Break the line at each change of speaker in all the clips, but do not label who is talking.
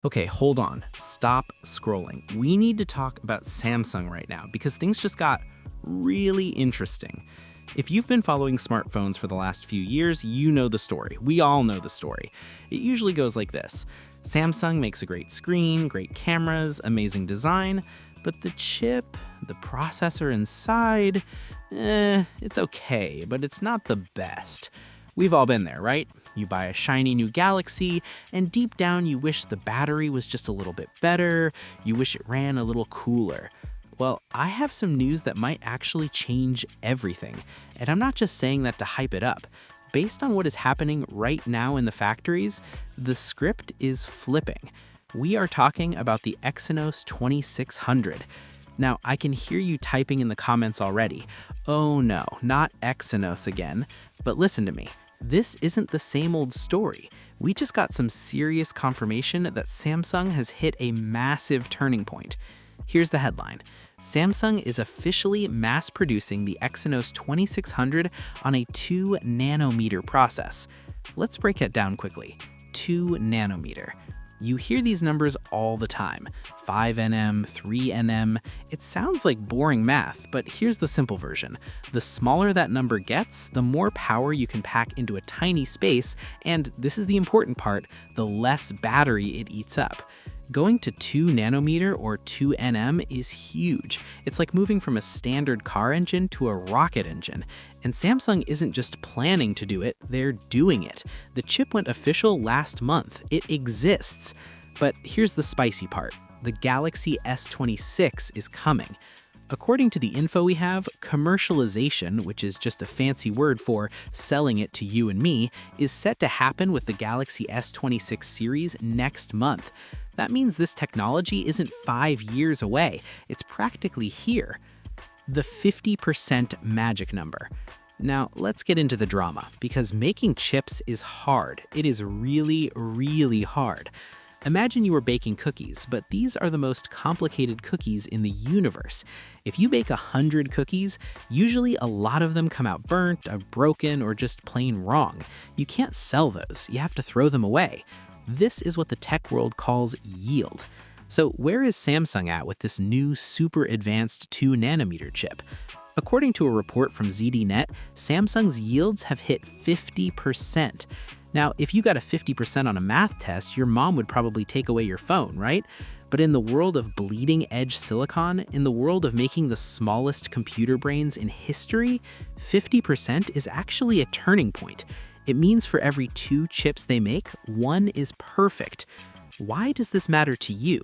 Okay, hold on. Stop scrolling. We need to talk about Samsung right now because things just got really interesting. If you've been following smartphones for the last few years, you know the story. We all know the story. It usually goes like this. Samsung makes a great screen, great cameras, amazing design, but the chip, the processor inside, it's okay, but it's not the best. We've all been there, right? You buy a shiny new Galaxy, and deep down you wish the battery was just a little bit better, you wish it ran a little cooler. Well, I have some news that might actually change everything, and I'm not just saying that to hype it up. Based on what is happening right now in the factories, the script is flipping. We are talking about the Exynos 2600. Now, I can hear you typing in the comments already. Oh no, not Exynos again. But listen to me. This isn't the same old story. We just got some serious confirmation that Samsung has hit a massive turning point. Here's the headline. Samsung is officially mass-producing the Exynos 2600 on a 2nm process. Let's break it down quickly. 2nm. You hear these numbers all the time. 5nm, 3nm. It sounds like boring math, but here's the simple version. The smaller that number gets, the more power you can pack into a tiny space, and this is the important part, the less battery it eats up. Going to 2nm or 2nm is huge. It's like moving from a standard car engine to a rocket engine. And Samsung isn't just planning to do it, they're doing it. The chip went official last month. It exists. But here's the spicy part. The Galaxy S26 is coming. According to the info we have, commercialization, which is just a fancy word for selling it to you and me, is set to happen with the Galaxy S26 series next month. That means this technology isn't 5 years away. It's practically here. The 50% magic number. Now, let's get into the drama, because making chips is hard. It is really, really hard. Imagine you were baking cookies, but these are the most complicated cookies in the universe. If you bake 100 cookies, usually a lot of them come out burnt, or broken, or just plain wrong. You can't sell those. You have to throw them away. This is what the tech world calls yield. So where is Samsung at with this new super advanced 2nm chip? According to a report from ZDNet, Samsung's yields have hit 50%. Now, if you got a 50% on a math test, your mom would probably take away your phone, right? But in the world of bleeding edge silicon, in the world of making the smallest computer brains in history, 50% is actually a turning point. It means for every 2 chips they make, 1 is perfect. Why does this matter to you?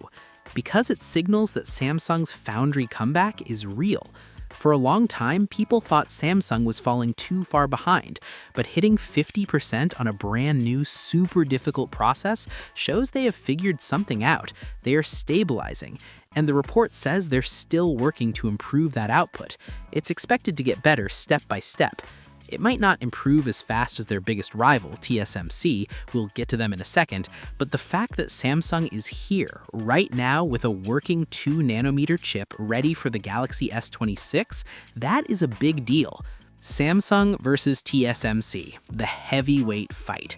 Because it signals that Samsung's Foundry comeback is real. For a long time, people thought Samsung was falling too far behind, but hitting 50% on a brand new, super difficult process shows they have figured something out. They are stabilizing, and the report says they're still working to improve that output. It's expected to get better step by step. It might not improve as fast as their biggest rival, TSMC, we'll get to them in a second, but the fact that Samsung is here, right now, with a working 2nm chip ready for the Galaxy S26, that is a big deal. Samsung versus TSMC, the heavyweight fight.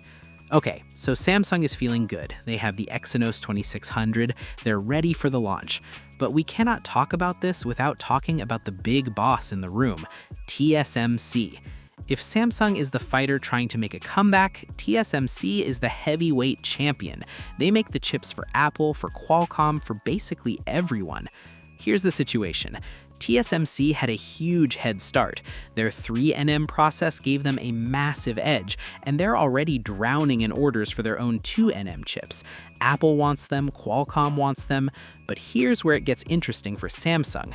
Okay, so Samsung is feeling good. They have the Exynos 2600, they're ready for the launch. But we cannot talk about this without talking about the big boss in the room, TSMC. If Samsung is the fighter trying to make a comeback, TSMC is the heavyweight champion. They make the chips for Apple, for Qualcomm, for basically everyone. Here's the situation. TSMC had a huge head start. Their 3nm process gave them a massive edge, and they're already drowning in orders for their own 2nm chips. Apple wants them, Qualcomm wants them, but here's where it gets interesting for Samsung.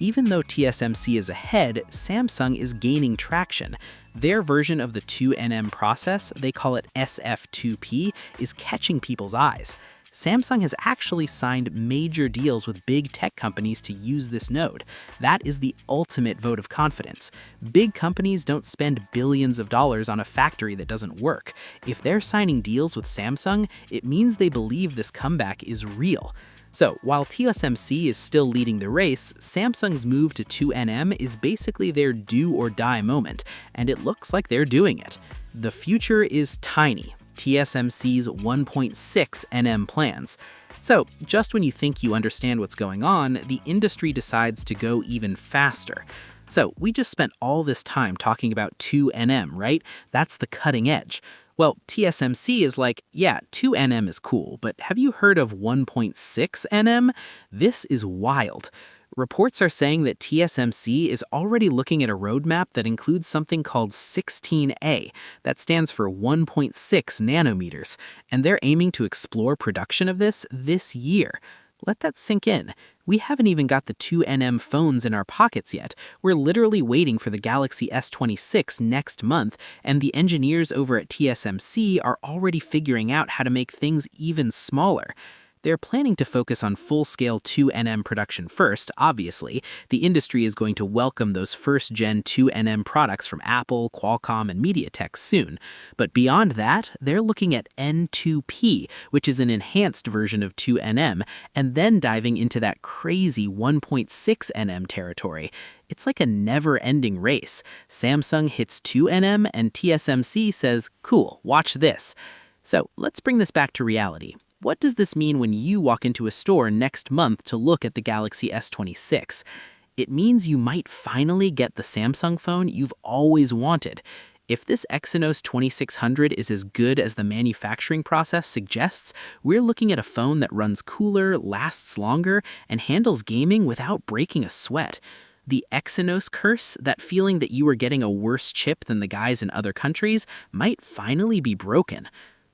Even though TSMC is ahead, Samsung is gaining traction. Their version of the 2nm process, they call it SF2P, is catching people's eyes. Samsung has actually signed major deals with big tech companies to use this node. That is the ultimate vote of confidence. Big companies don't spend billions of dollars on a factory that doesn't work. If they're signing deals with Samsung, it means they believe this comeback is real. So, while TSMC is still leading the race, Samsung's move to 2nm is basically their do-or-die moment, and it looks like they're doing it. The future is tiny. TSMC's 1.6nm plans. So, just when you think you understand what's going on, the industry decides to go even faster. So, we just spent all this time talking about 2nm, right? That's the cutting edge. Well, TSMC is like, yeah, 2nm is cool, but have you heard of 1.6nm? This is wild. Reports are saying that TSMC is already looking at a roadmap that includes something called 16A, that stands for 1.6 nanometers, and they're aiming to explore production of this year. Let that sink in. We haven't even got the 2nm phones in our pockets yet. We're literally waiting for the Galaxy S26 next month, and the engineers over at TSMC are already figuring out how to make things even smaller. They're planning to focus on full-scale 2nm production first, obviously. The industry is going to welcome those first-gen 2nm products from Apple, Qualcomm, and MediaTek soon. But beyond that, they're looking at N2P, which is an enhanced version of 2nm, and then diving into that crazy 1.6nm territory. It's like a never-ending race. Samsung hits 2nm, and TSMC says, cool, watch this. So let's bring this back to reality. What does this mean when you walk into a store next month to look at the Galaxy S26? It means you might finally get the Samsung phone you've always wanted. If this Exynos 2600 is as good as the manufacturing process suggests, we're looking at a phone that runs cooler, lasts longer, and handles gaming without breaking a sweat. The Exynos curse, that feeling that you are getting a worse chip than the guys in other countries, might finally be broken.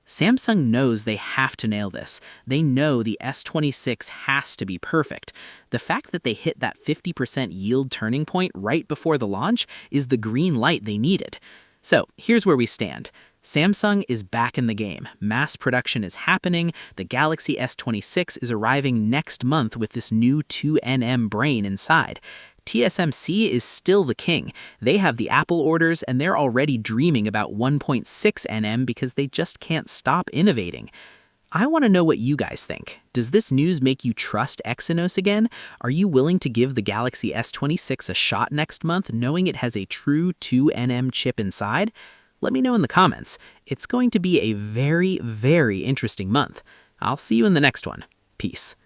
Samsung knows they have to nail this. They know the S26 has to be perfect. The fact that they hit that 50% yield turning point right before the launch is the green light they needed. So here's where we stand. Samsung is back in the game. Mass production is happening. The Galaxy S26 is arriving next month with this new 2nm brain inside. TSMC is still the king. They have the Apple orders, and they're already dreaming about 1.6nm because they just can't stop innovating. I want to know what you guys think. Does this news make you trust Exynos again? Are you willing to give the Galaxy S26 a shot next month, knowing it has a true 2nm chip inside? Let me know in the comments. It's going to be a very, very interesting month. I'll see you in the next one. Peace.